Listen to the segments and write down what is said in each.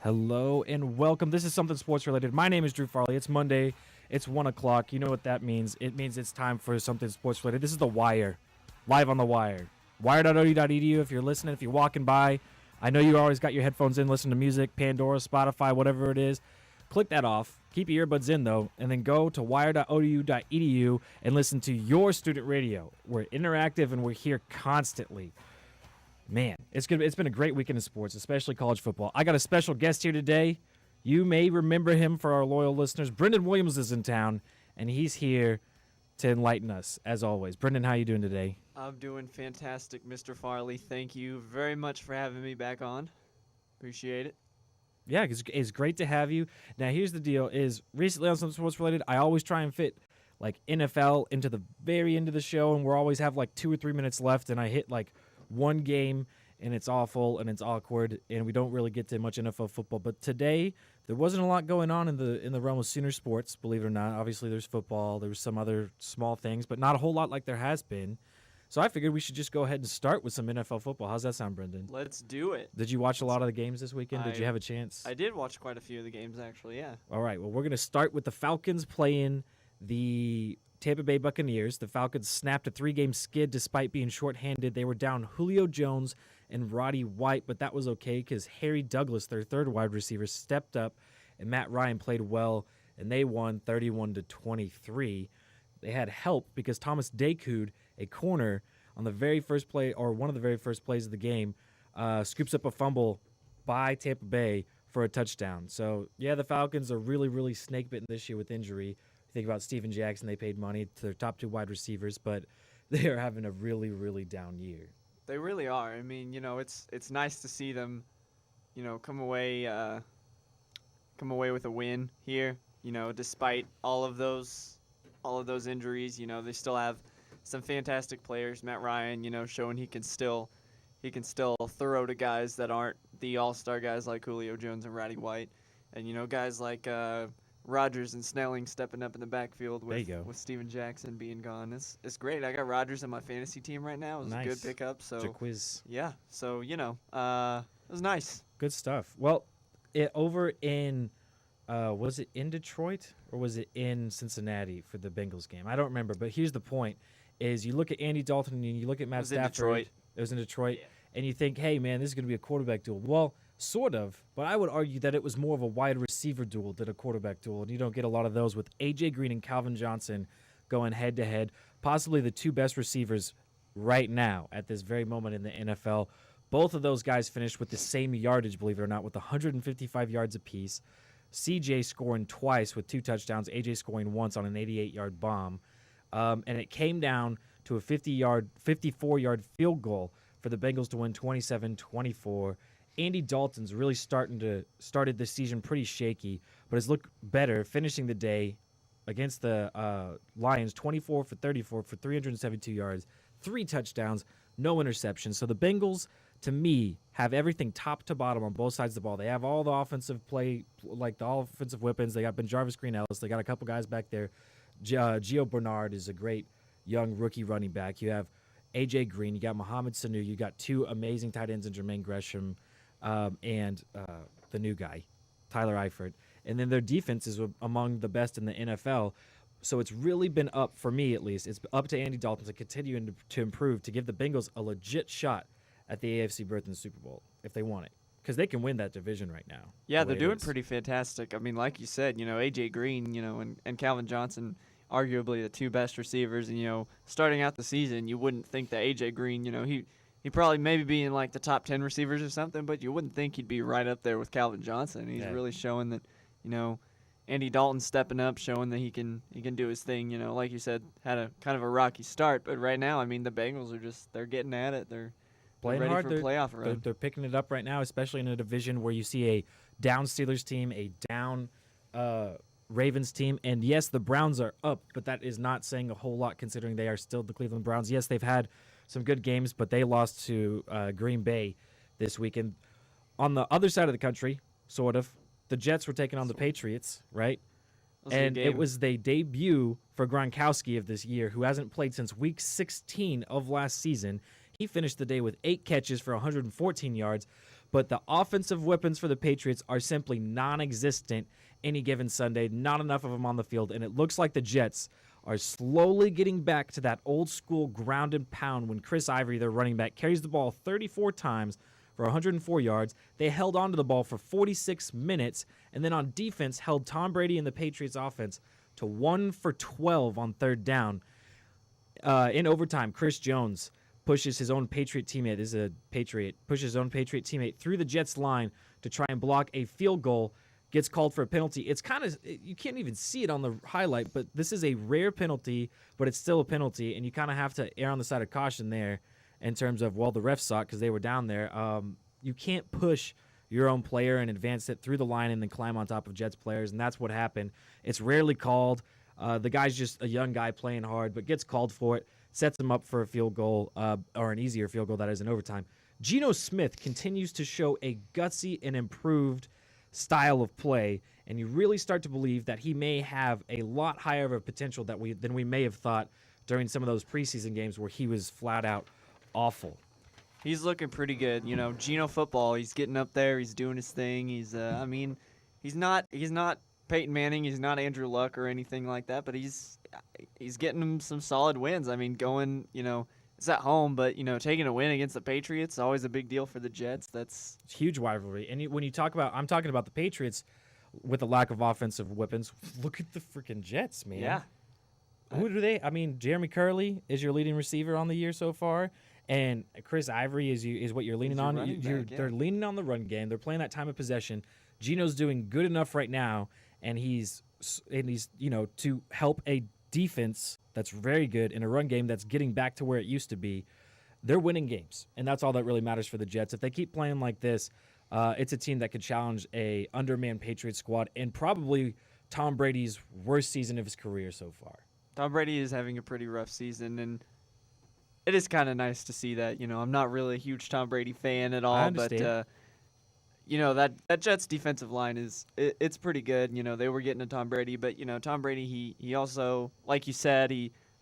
Hello and welcome. This is something sports related. My name is Drew Farley. It's Monday. It's 1 o'clock. You know what that means. It means it's time for something sports related. This is The Wire. Live on The Wire. Wire.ou.edu if you're listening, if you're walking by. I know you always got your headphones in, listen to music, Pandora, Spotify, whatever it is. Click that off. Keep your earbuds in, though, and then go to wire.ou.edu and listen to your student radio. We're interactive, and we're here constantly. Man, it's been a great weekend in sports, especially college football. I got a special guest here today. You may remember him for our loyal listeners. Brendan Williams is in town, and he's here to enlighten us, as always. Brendan, how you doing today? I'm doing fantastic, Mr. Farley. Thank you very much for having me back on. Appreciate it. Yeah, it's great to have you. Now, here's the deal, is recently on Something Sports Related, I always try and fit, like, NFL into the very end of the show, and we'll always have, like, 2 or 3 minutes left, and I hit, like, one game, and it's awful, and it's awkward, and we don't really get to much NFL football. But today, there wasn't a lot going on in the realm of Sooner sports, believe it or not. Obviously, there's football. There was some other small things, but not a whole lot like there has been. So I figured we should just go ahead and start with some NFL football. How's that sound, Brendan? Let's do it. Did you watch a lot of the games this weekend? Did you have a chance? I did watch quite a few of the games, actually, yeah. All right, well, we're going to start with the Falcons playing the Tampa Bay Buccaneers. The Falcons snapped a 3-game skid despite being shorthanded. They were down Julio Jones and Roddy White, but that was okay because Harry Douglas, their third wide receiver, stepped up, and Matt Ryan played well, and they won 31-23. They had help because Thomas Dakud, a corner, on the very first play, or one of the very first plays of the game, scoops up a fumble by Tampa Bay for a touchdown. So, yeah, the Falcons are really, really snake-bitten this year with injury. Think about Steven Jackson. They paid money to their top 2 wide receivers, but they are having a really, really down year. They really are. I mean, it's nice to see them, come away with a win here. Despite all of those injuries, they still have some fantastic players. Matt Ryan, showing he can still throw to guys that aren't the all-star guys like Julio Jones and Roddy White, and guys like Rodgers and Snelling stepping up in the backfield with Steven Jackson being gone. It's great. I got Rodgers on my fantasy team right now. It was nice. A good pickup. So Jaquiz. Yeah. So it was nice. Good stuff. Well, over in was it in Detroit or was it in Cincinnati for the Bengals game? I don't remember. But here's the point: is you look at Andy Dalton and you look at Matt Stafford. Detroit. It was in Detroit, yeah. And you think, hey man, this is going to be a quarterback duel. Well, sort of, but I would argue that it was more of a wide receiver duel than a quarterback duel, and you don't get a lot of those with A.J. Green and Calvin Johnson going head-to-head, possibly the 2 best receivers right now at this very moment in the NFL. Both of those guys finished with the same yardage, believe it or not, with 155 yards apiece. C.J. scoring twice with 2 touchdowns, A.J. scoring once on an 88-yard bomb, and it came down to a 54-yard field goal for the Bengals to win 27-24. Andy Dalton's really started this season pretty shaky, but has looked better, finishing the day against the Lions 24 for 34 for 372 yards, 3 touchdowns, no interceptions. So the Bengals, to me, have everything top to bottom on both sides of the ball. They have all the offensive play, like the offensive weapons. They got Ben-Jarvis Green-Ellis. They got a couple guys back there. Gio Bernard is a great young rookie running back. You have A.J. Green. You got Mohamed Sanu. You got 2 amazing tight ends in Jermaine Gresham. And the new guy, Tyler Eifert. And then their defense is among the best in the NFL. So it's really been up, for me at least, it's up to Andy Dalton to continue to improve, to give the Bengals a legit shot at the AFC berth in the Super Bowl, if they want it. Because they can win that division right now. Yeah, they're doing pretty fantastic. I mean, like you said, A.J. Green, and Calvin Johnson, arguably the 2 best receivers. And, starting out the season, you wouldn't think that A.J. Green, he'd probably maybe be in like the top 10 receivers or something, but you wouldn't think he'd be right up there with Calvin Johnson. He's really showing that, Andy Dalton stepping up, showing that he can do his thing. Like you said, had a kind of a rocky start, but right now, I mean, the Bengals are they're getting at it. They're playing ready hard. For a playoff run. They're picking it up right now, especially in a division where you see a down Steelers team, a down Ravens team, and yes, the Browns are up, but that is not saying a whole lot considering they are still the Cleveland Browns. Yes, they've had some good games, but they lost to Green Bay this weekend. On the other side of the country, sort of, the Jets were taking on the Patriots, right? And it was the debut for Gronkowski of this year, who hasn't played since Week 16 of last season. He finished the day with 8 catches for 114 yards, but the offensive weapons for the Patriots are simply non-existent any given Sunday. Not enough of them on the field, and it looks like the Jets are slowly getting back to that old school ground and pound when Chris Ivory, their running back, carries the ball 34 times for 104 yards. They held onto the ball for 46 minutes, and then on defense held Tom Brady and the Patriots offense to 1 for 12 on third down. In overtime, Chris Jones pushes his own Patriot teammate, this is a Patriot, pushes his own Patriot teammate through the Jets line to try and block a field goal, gets called for a penalty. It's kind of, you can't even see it on the highlight, but this is a rare penalty, but it's still a penalty, and you kind of have to err on the side of caution there in terms of, well, the refs saw it because they were down there. You can't push your own player and advance it through the line and then climb on top of Jets players, and that's what happened. It's rarely called. The guy's just a young guy playing hard, but gets called for it, sets him up for a field goal, or an easier field goal, that is, in overtime. Geno Smith continues to show a gutsy and improved style of play, and you really start to believe that he may have a lot higher of a potential than we may have thought during some of those preseason games where he was flat out awful. He's looking pretty good. You know, Geno football, he's getting up there. He's doing his thing. He's he's not Peyton Manning. He's not Andrew Luck or anything like that, but he's getting him some solid wins. I mean, going, it's at home, but, taking a win against the Patriots is always a big deal for the Jets. It's a huge rivalry. And when you talk about, I'm talking about the Patriots with the lack of offensive weapons. Look at the freaking Jets, man. Yeah. Who do they? I mean, Jeremy Curley is your leading receiver on the year so far, and Chris Ivory is what you're leaning on. They're leaning on the run game. They're playing that time of possession. Geno's doing good enough right now, and he's to help a defense that's very good in a run game that's getting back to where it used to be. They're winning games, and that's all that really matters for the Jets. If they keep playing like this, it's a team that could challenge a undermanned Patriots squad and probably Tom Brady's worst season of his career so far. Tom Brady is having a pretty rough season, and it is kind of nice to see that. I'm not really a huge Tom Brady fan at all, but that Jets defensive line it's pretty good. They were getting to Tom Brady, but Tom Brady he also, like you said,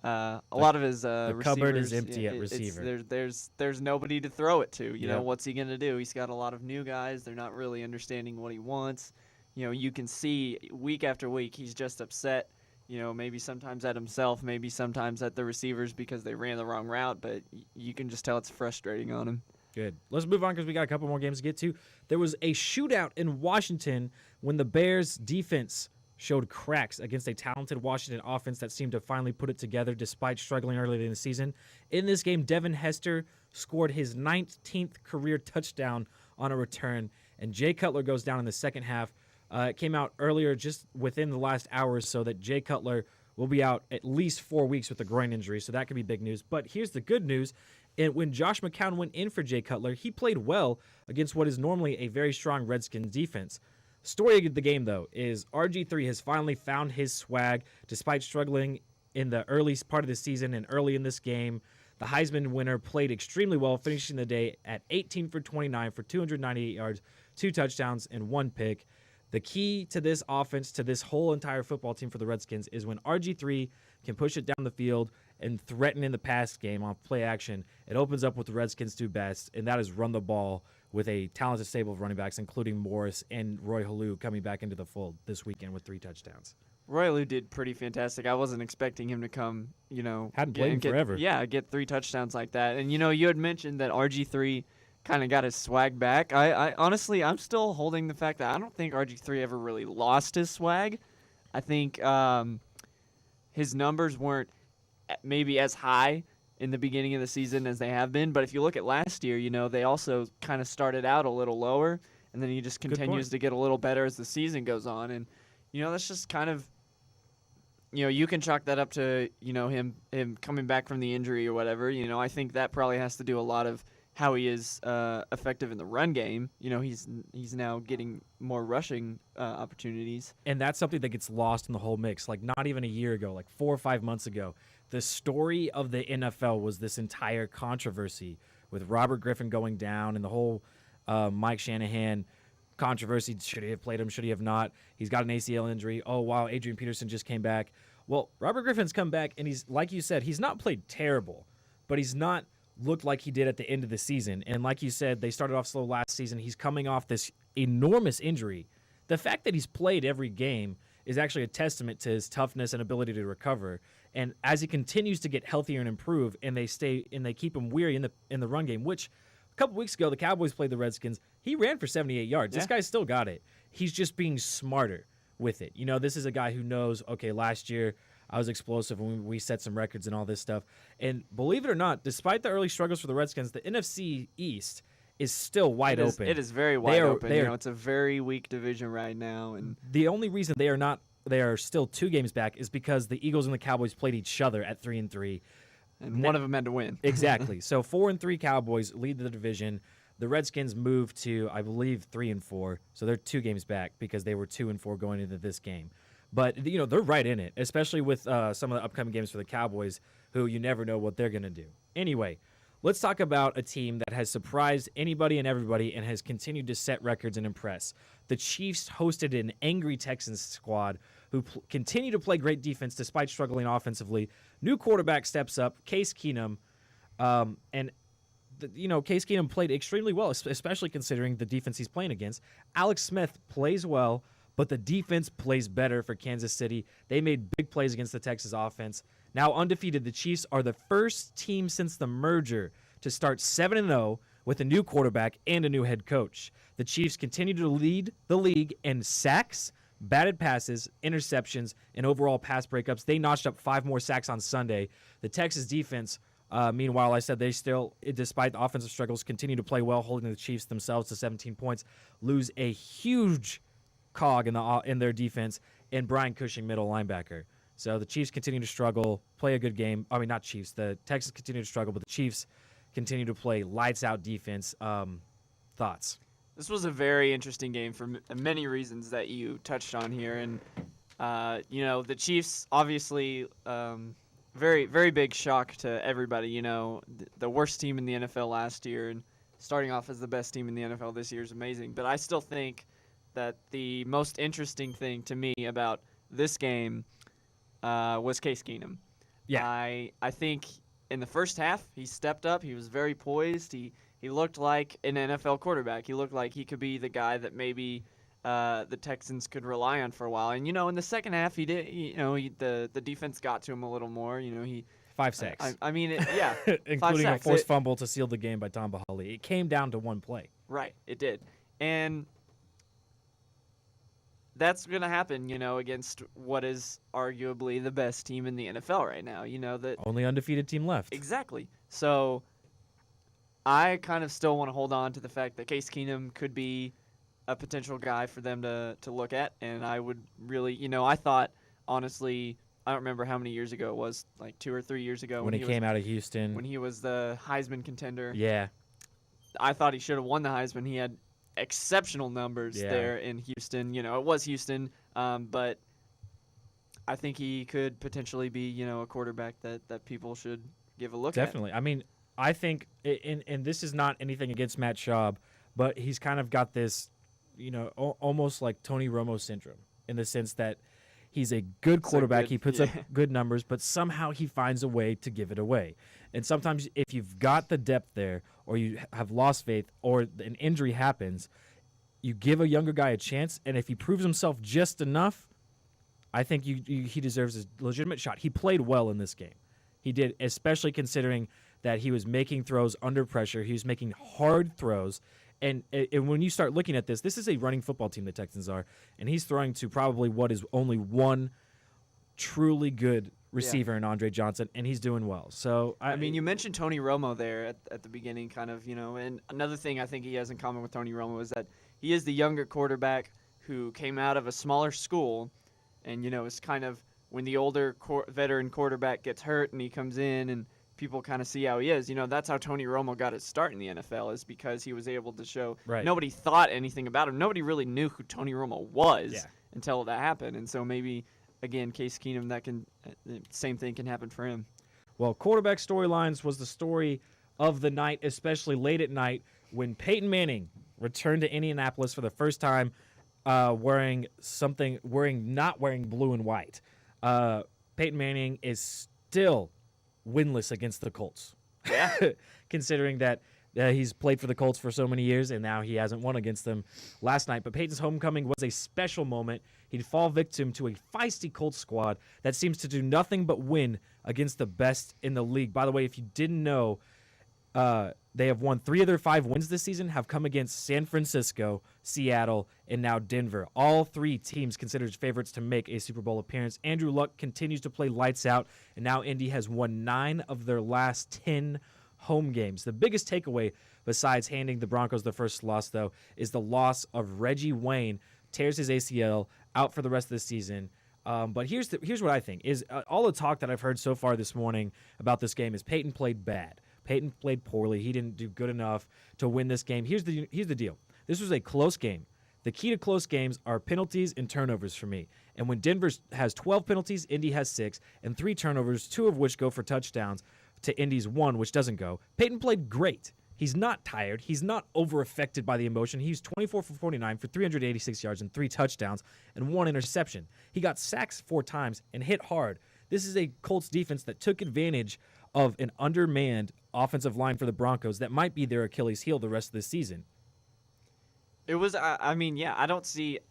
a lot of his the cupboard is empty at receiver. There's nobody to throw it to. What's he gonna do? He's got a lot of new guys. They're not really understanding what he wants. You can see week after week he's just upset. Maybe sometimes at himself, maybe sometimes at the receivers because they ran the wrong route, but you can just tell it's frustrating on him. Good. Let's move on because we got a couple more games to get to. There was a shootout in Washington when the Bears' defense showed cracks against a talented Washington offense that seemed to finally put it together despite struggling early in the season. In this game, Devin Hester scored his 19th career touchdown on a return, and Jay Cutler goes down in the second half. It came out earlier, just within the last hour or so, that Jay Cutler will be out at least 4 weeks with a groin injury, so that could be big news. But here's the good news. And when Josh McCown went in for Jay Cutler, he played well against what is normally a very strong Redskins defense. Story of the game, though, is RG3 has finally found his swag despite struggling in the early part of the season and early in this game. The Heisman winner played extremely well, finishing the day at 18 for 29 for 298 yards, 2 touchdowns, and 1 pick. The key to this offense, to this whole entire football team for the Redskins, is when RG3 can push it down the field and threaten in the pass game on play action, it opens up what the Redskins do best, and that is run the ball with a talented stable of running backs, including Morris and Roy Halou coming back into the fold this weekend with 3 touchdowns. Roy Halou did pretty fantastic. I wasn't expecting him to come, hadn't played in forever. Yeah, get 3 touchdowns like that. And, you had mentioned that RG3 kind of got his swag back. I honestly, I'm still holding the fact that I don't think RG3 ever really lost his swag. I think his numbers weren't maybe as high in the beginning of the season as they have been. But if you look at last year, they also kind of started out a little lower, and then he just continues to get a little better as the season goes on. And, that's just kind of, you can chalk that up to, him coming back from the injury or whatever. I think that probably has to do a lot of how he is effective in the run game. He's now getting more rushing opportunities. And that's something that gets lost in the whole mix. Like, not even a year ago, like 4 or 5 months ago, the story of the NFL was this entire controversy with Robert Griffin going down and the whole Mike Shanahan controversy. Should he have played him? Should he have not? He's got an ACL injury. Oh, wow, Adrian Peterson just came back. Well, Robert Griffin's come back, and he's, like you said, he's not played terrible, but he's not looked like he did at the end of the season. And like you said, they started off slow last season. He's coming off this enormous injury. The fact that he's played every game is actually a testament to his toughness and ability to recover. And as he continues to get healthier and improve, and they keep him weary in the run game, which a couple weeks ago the Cowboys played the Redskins, he ran for 78 yards. This guy's still got it. He's just being smarter with it. This is a guy who knows, okay, last year I was explosive and we set some records and all this stuff. And believe it or not, despite the early struggles for the Redskins, the NFC East is still wide open. It is very wide open. It's a very weak division right now, and the only reason they are still 2 games back is because the Eagles and the Cowboys played each other at 3-3. And one of them had to win. Exactly. So 4-3 Cowboys lead the division. The Redskins moved to, I believe, 3-4. So they're 2 games back because they were 2-4 going into this game. But they're right in it, especially with some of the upcoming games for the Cowboys, who you never know what they're going to do. Anyway, let's talk about a team that has surprised anybody and everybody and has continued to set records and impress. The Chiefs hosted an angry Texans squad who continue to play great defense despite struggling offensively. New quarterback steps up, Case Keenum, and Case Keenum played extremely well, especially considering the defense he's playing against. Alex Smith plays well, but the defense plays better for Kansas City. They made big plays against the Texas offense. Now undefeated, the Chiefs are the first team since the merger to start 7-0 with a new quarterback and a new head coach. The Chiefs continue to lead the league in sacks, batted passes, interceptions, and overall pass breakups. They notched up 5 more sacks on Sunday. The Texas defense, meanwhile, I said they still, despite the offensive struggles, continue to play well, holding the Chiefs themselves to 17 points, lose a huge cog in their defense in Brian Cushing, middle linebacker. So the Chiefs continue to struggle, play a good game. I mean, not Chiefs. The Texans continue to struggle, but the Chiefs continue to play lights-out defense. Thoughts? This was a very interesting game for many reasons that you touched on here. And, the Chiefs, obviously, very, very big shock to everybody. The worst team in the NFL last year, and starting off as the best team in the NFL this year is amazing. But I still think that the most interesting thing to me about this game was Case Keenum. Yeah. I think in the first half, he stepped up. He was very poised. He looked like an NFL quarterback. He looked like he could be the guy that maybe the Texans could rely on for a while. And, in the second half, he did. The defense got to him a little more. 5 sacks. I mean, including a forced fumble to seal the game by Tom Bahali. It came down to one play. Right, it did. And that's going to happen, against what is arguably the best team in the NFL right now. That only undefeated team left. Exactly. So I kind of still want to hold on to the fact that Case Keenum could be a potential guy for them to look at. And I would really, I thought, honestly, I don't remember how many years ago it was, like 2 or 3 years ago. When he came out of Houston. When he was the Heisman contender. Yeah. I thought he should have won the Heisman. He had exceptional numbers there in Houston. It was Houston, but I think he could potentially be, a quarterback that people should give a look at. Definitely. I mean, I think, and this is not anything against Matt Schaub, but he's kind of got this, almost like Tony Romo syndrome in the sense that he's a good quarterback. He puts up good numbers, but somehow he finds a way to give it away. And sometimes if you've got the depth there or you have lost faith or an injury happens, you give a younger guy a chance, and if he proves himself just enough, I think he deserves a legitimate shot. He played well in this game. He did, especially considering that he was making throws under pressure. He was making hard throws. And when you start looking at this is a running football team, the Texans are, and he's throwing to probably what is only one truly good receiver in Andre Johnson, and he's doing well. So I mean, you mentioned Tony Romo there at the beginning, kind of, and another thing I think he has in common with Tony Romo is that he is the younger quarterback who came out of a smaller school, and it's kind of when the older veteran quarterback gets hurt and he comes in and people kind of see how he is. That's how Tony Romo got his start in the NFL, is because he was able to show. Right. Nobody thought anything about him. Nobody really knew who Tony Romo was until that happened. And so maybe, again, Case Keenum, same thing can happen for him. Well, quarterback storylines was the story of the night, especially late at night when Peyton Manning returned to Indianapolis for the first time, not wearing blue and white. Peyton Manning is still winless against the Colts. Yeah. considering that he's played for the Colts for so many years, and now he hasn't won against them last night. But Peyton's homecoming was a special moment. He'd fall victim to a feisty Colts squad that seems to do nothing but win against the best in the league. By the way, if you didn't know, they have won 3 of their 5 wins this season, have come against San Francisco, Seattle, and now Denver. All 3 teams considered favorites to make a Super Bowl appearance. Andrew Luck continues to play lights out, and now Indy has won 9 of their last 10 home games. The biggest takeaway, besides handing the Broncos the first loss, though, is the loss of Reggie Wayne. Tears his ACL, out for the rest of the season. But here's what I think is all the talk that I've heard so far this morning about this game is Peyton played bad. Peyton played poorly. He didn't do good enough to win this game. Here's the deal. This was a close game. The key to close games are penalties and turnovers for me. And when Denver has 12 penalties, Indy has 6, and 3 turnovers, 2 of which go for touchdowns to Indy's 1, which doesn't go. Peyton played great. He's not tired. He's not over-affected by the emotion. He's 24 for 49 for 386 yards and 3 touchdowns and 1 interception. He got sacked 4 times and hit hard. This is a Colts defense that took advantage of an undermanned offensive line for the Broncos that might be their Achilles heel the rest of the season. It was, I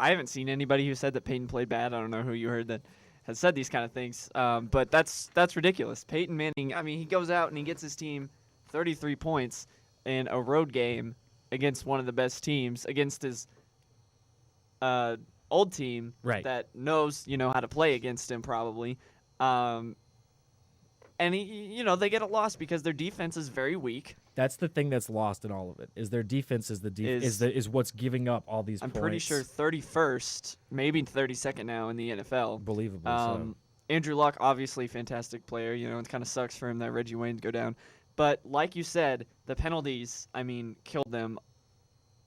haven't seen anybody who said that Peyton played bad. I don't know who you heard that has said these kind of things. But that's ridiculous. Peyton Manning, he goes out and he gets his team 33 points in a road game against one of the best teams, against his old team that knows, how to play against him probably. And they get a loss because their defense is very weak. That's the thing that's lost in all of it. Is their defense is what's giving up all these points. I'm pretty sure 31st, maybe 32nd now in the NFL. Believable. So. Andrew Luck, obviously fantastic player. It kind of sucks for him that Reggie Wayne go down. But like you said, the penalties, killed them.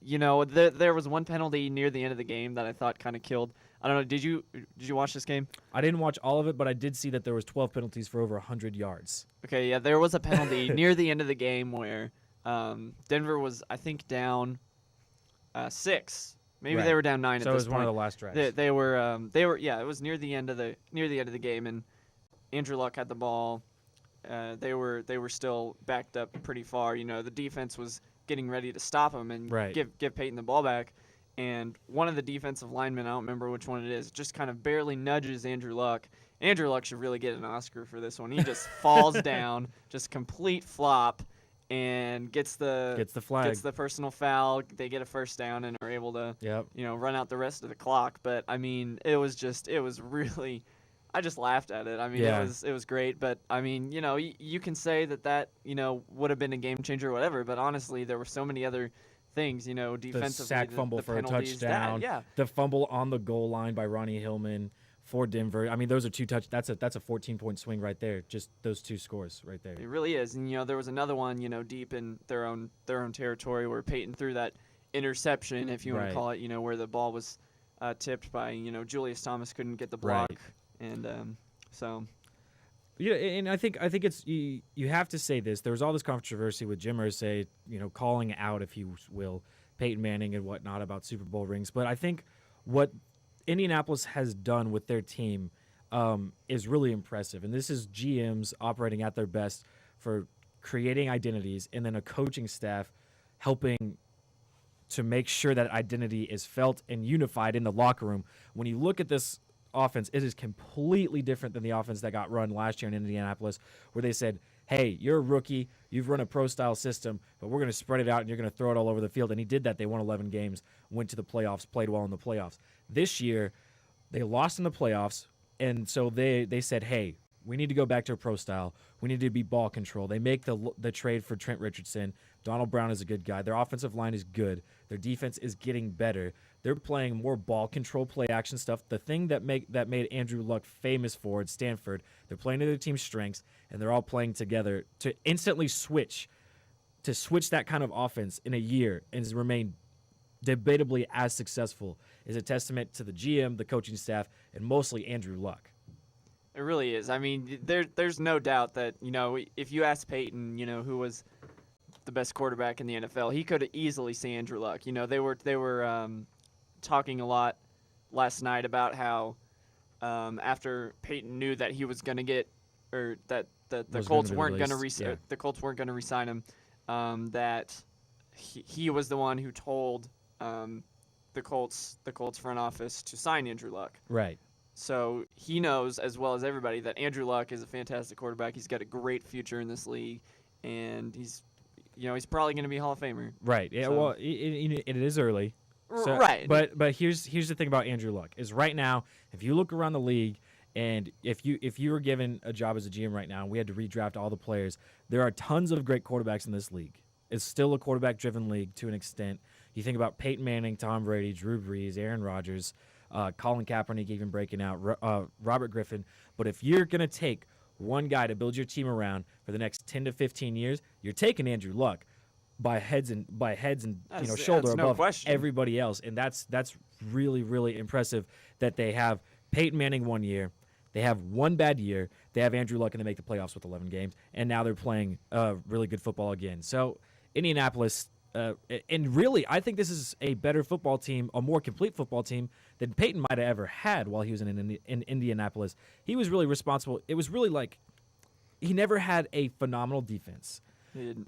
There was one penalty near the end of the game that I thought kind of killed. I don't know. Did you watch this game? I didn't watch all of it, but I did see that there was 12 penalties for over 100 yards. Okay, yeah, there was a penalty near the end of the game where Denver was, I think, down 6. Maybe they were down 9 so at this point. So it was one of the last drives. They were it was near the end of the game, and Andrew Luck had the ball. They were still backed up pretty far. The defense was getting ready to stop him and give Peyton the ball back. And one of the defensive linemen, I don't remember which one it is, just kind of barely nudges Andrew Luck. Andrew Luck should really get an Oscar for this one. He just falls down, just complete flop, and gets the flag. Gets the personal foul. They get a first down and are able to run out the rest of the clock. But it was really, I just laughed at it. It was great. But you can say that would have been a game changer or whatever. But honestly, there were so many other things, defensively. The sack fumble for penalties, a touchdown. The fumble on the goal line by Ronnie Hillman for Denver. Those are 2 that's a 14-point swing right there. Just those 2 scores right there. It really is. And there was another one, deep in their own territory where Peyton threw that interception, if you want to call it, where the ball was tipped by, Julius Thomas couldn't get the block. And so Yeah, and I think it's you have to say this. There was all this controversy with Jim Irsay, calling out, if you will, Peyton Manning and whatnot about Super Bowl rings. But I think what Indianapolis has done with their team is really impressive. And this is GMs operating at their best for creating identities, and then a coaching staff helping to make sure that identity is felt and unified in the locker room. When you look at this offense, it is completely different than the offense that got run last year in Indianapolis, where they said, hey, you're a rookie, you've run a pro-style system, but we're going to spread it out and you're going to throw it all over the field. And he did that. They won 11 games, went to the playoffs, played well in the playoffs. This year, they lost in the playoffs, and so they said, hey, we need to go back to a pro style. We need to be ball control. They make the trade for Trent Richardson. Donald Brown is a good guy. Their offensive line is good. Their defense is getting better. They're playing more ball control, play action stuff. The thing that made Andrew Luck famous for at Stanford, they're playing to their team's strengths, and they're all playing together to instantly switch that kind of offense in a year and remain debatably as successful is a testament to the GM, the coaching staff, and mostly Andrew Luck. It really is. I mean, there's no doubt that, if you ask Peyton, who was the best quarterback in the NFL, he could easily say Andrew Luck. They were talking a lot last night about how after Peyton knew that he was going to get, or that the Was Colts gonna be weren't going to released, yeah. the Colts weren't going to re-sign him. That he was the one who told the Colts front office to sign Andrew Luck. Right. So he knows as well as everybody that Andrew Luck is a fantastic quarterback. He's got a great future in this league, and he's probably going to be a Hall of Famer. Right. Yeah. So- Well, it is early. So- Right. But here's the thing about Andrew Luck is right now, if you look around the league, and if you were given a job as a GM right now, and we had to redraft all the players, there are tons of great quarterbacks in this league. It's still a quarterback-driven league to an extent. You think about Peyton Manning, Tom Brady, Drew Brees, Aaron Rodgers, Colin Kaepernick even breaking out, Robert Griffin. But if you're gonna take one guy to build your team around for the next 10 to 15 years, you're taking Andrew Luck by heads and shoulder that's no above question. everybody else, and that's really impressive that they have Peyton Manning 1 year, they have one bad year, they have Andrew Luck, and they make the playoffs with 11 games, and now they're playing really good football again. So Indianapolis, and really, I think this is a better football team, a more complete football team than Peyton might have ever had while he was in Indianapolis. He was really responsible. It was really like he never had a phenomenal defense.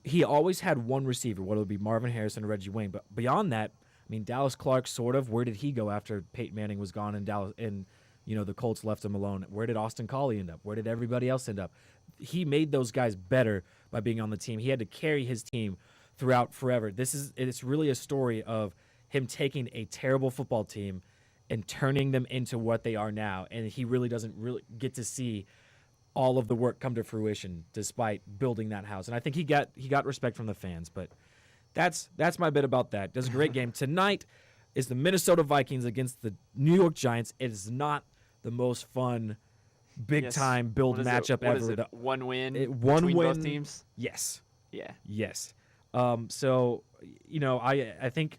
He always had one receiver, whether it be Marvin Harrison or Reggie Wayne. But beyond that, I mean, Dallas Clark, sort of. Where did he go after Peyton Manning was gone and the Colts left him alone? Where did Austin Collie end up? Where did everybody else end up? He made those guys better by being on the team. He had to carry his team throughout forever. It's really a story of him taking a terrible football team and turning them into what they are now. And he really doesn't really get to see all of the work come to fruition despite building that house. And I think he got respect from the fans. But that's my bit about that. Does a great game. Tonight is the Minnesota Vikings against the New York Giants. It is not the most fun, big-time build matchup What ever. is it? One win one between win, both teams? Yes. Yeah. Yes. So, I think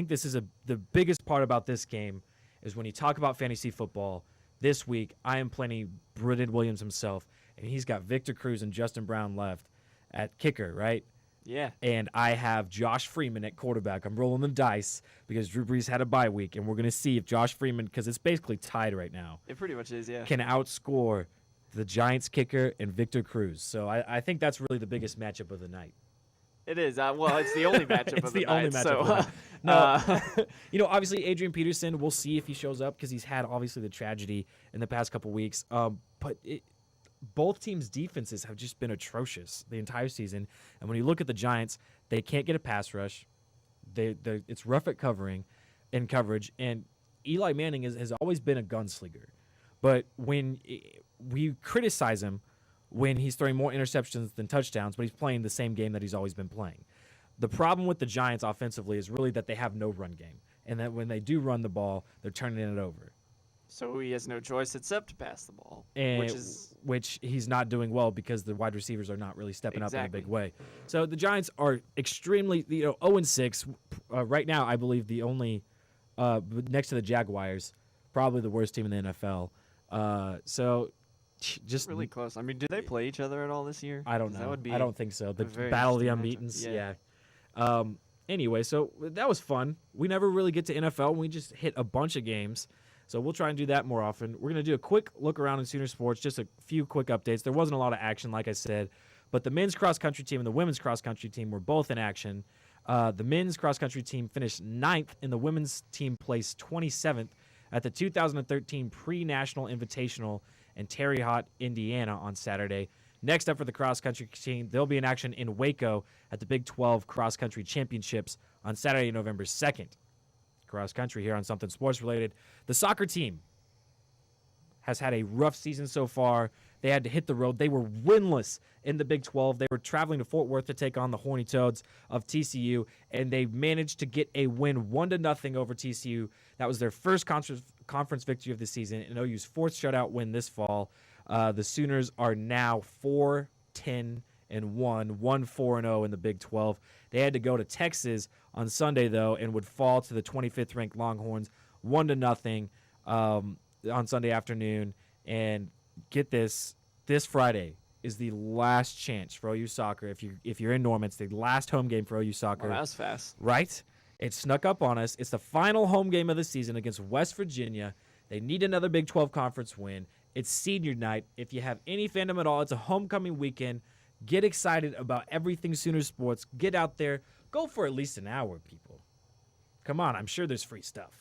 this is the biggest part about this game is when you talk about fantasy football this week, I am playing Brendan Williams himself, and he's got Victor Cruz and Justin Brown left at kicker, right? Yeah. And I have Josh Freeman at quarterback. I'm rolling the dice because Drew Brees had a bye week, and we're going to see if Josh Freeman, because it's basically tied right now, It pretty much is, yeah. can outscore the Giants kicker and Victor Cruz. So I think that's really the biggest matchup of the night. It is. Well, it's the only matchup It's of the the night. only matchup so, of the night. No, obviously Adrian Peterson, we'll see if he shows up because he's had obviously the tragedy in the past couple weeks. But both teams' defenses have just been atrocious the entire season. And when you look at the Giants, they can't get a pass rush. It's rough at coverage. And Eli Manning has always been a gunslinger. But when we criticize him when he's throwing more interceptions than touchdowns, but he's playing the same game that he's always been playing. The problem with the Giants offensively is really that they have no run game, and that when they do run the ball, they're turning it over. So he has no choice except to pass the ball, And which he's not doing well because the wide receivers are not really stepping up in a big way. So the Giants are extremely 0-6 right now. I believe the only next to the Jaguars, probably the worst team in the NFL. So just really close. I mean, do they play each other at all this year? I don't 'Cause know. that would be I don't think so. The very battle of the interesting unbeatens. matchup. Yeah. Anyway, so that was fun. We never really get to NFL. We just hit a bunch of games. So we'll try and do that more often. We're going to do a quick look around in Sooner Sports, just a few quick updates. There wasn't a lot of action, like I said, but the men's cross-country team and the women's cross-country team were both in action. The men's cross-country team finished 9th, and the women's team placed 27th at the 2013 Pre-National Invitational in Terre Haute, Indiana on Saturday. Next up for the cross-country team, they'll be in action in Waco at the Big 12 Cross-Country Championships on Saturday, November 2nd. Cross-country here on something sports-related. The soccer team has had a rough season so far. They had to hit the road. They were winless in the Big 12. They were traveling to Fort Worth to take on the Horny Toads of TCU, and they managed to get a win 1-0 over TCU. That was their first conference victory of the season, and OU's fourth shutout win this fall. The Sooners are now 4-10-1, 1-4-0 in the Big 12. They had to go to Texas on Sunday, though, and would fall to the 25th ranked Longhorns 1-0 on Sunday afternoon. And get this Friday is the last chance for OU soccer. If you're in Norman, it's the last home game for OU soccer. Well, that was fast. Right? It snuck up on us. It's the final home game of the season against West Virginia. They need another Big 12 conference win. It's senior night. If you have any fandom at all, it's a homecoming weekend. Get excited about everything Sooner sports. Get out there. Go for at least an hour, people. Come on, I'm sure there's free stuff.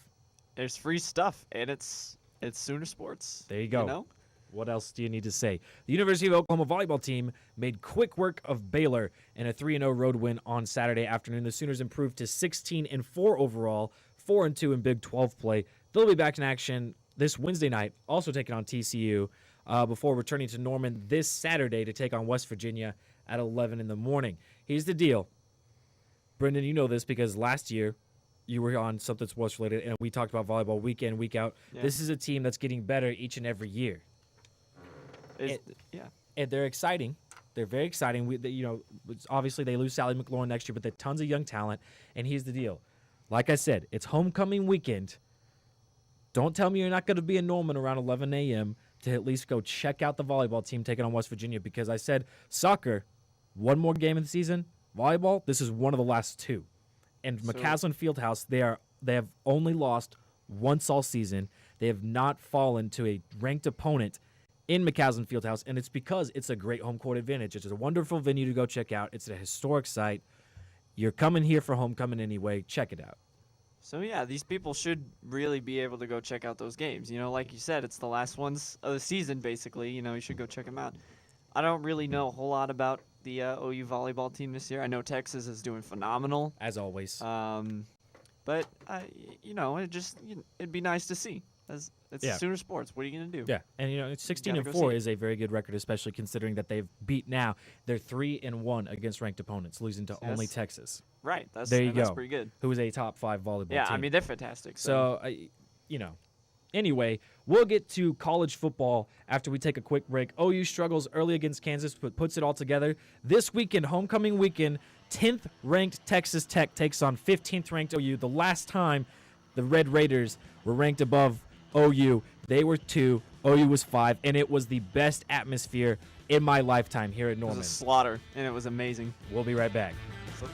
There's free stuff, and it's Sooner sports. There you go. You know? What else do you need to say? The University of Oklahoma volleyball team made quick work of Baylor in a 3-0 road win on Saturday afternoon. The Sooners improved to 16-4 overall, 4-2 in Big 12 play. They'll be back in action this Wednesday night, also taking on TCU, before returning to Norman this Saturday to take on West Virginia at 11 in the morning. Here's the deal. Brendan, you know this because last year you were on something sports related, and we talked about volleyball week in, week out. Yeah. This is a team that's getting better each and every year. And they're exciting. They're very exciting. Obviously they lose Sally McLaurin next year, but they're tons of young talent. And here's the deal. Like I said, it's homecoming weekend. Don't tell me you're not going to be in Norman around 11 a.m. to at least go check out the volleyball team taking on West Virginia, because I said soccer, one more game of the season. Volleyball, this is one of the last two. And McCaslin Fieldhouse, they have only lost once all season. They have not fallen to a ranked opponent in McCaslin Fieldhouse, and it's because it's a great home court advantage. It's a wonderful venue to go check out. It's a historic site. You're coming here for homecoming anyway. Check it out. So, yeah, these people should really be able to go check out those games. Like you said, it's the last ones of the season, basically. You should go check them out. I don't really know a whole lot about the OU volleyball team this year. I know Texas is doing phenomenal. As always. But, it'd be nice to see. It's Sooner sports. What are you going to do? Yeah, and 16-4 is a very good record, especially considering that they've beat now. They're 3-1 against ranked opponents, losing to only Texas. Right. That's pretty good. Who is a top 5 volleyball team. Yeah, I mean, they're fantastic. So, anyway, we'll get to college football after we take a quick break. OU struggles early against Kansas, but puts it all together. This weekend, homecoming weekend, 10th ranked Texas Tech takes on 15th ranked OU. The last time the Red Raiders were ranked above OU, they were 2, OU was 5, and it was the best atmosphere in my lifetime here at Norman. It was a slaughter, and it was amazing. We'll be right back. So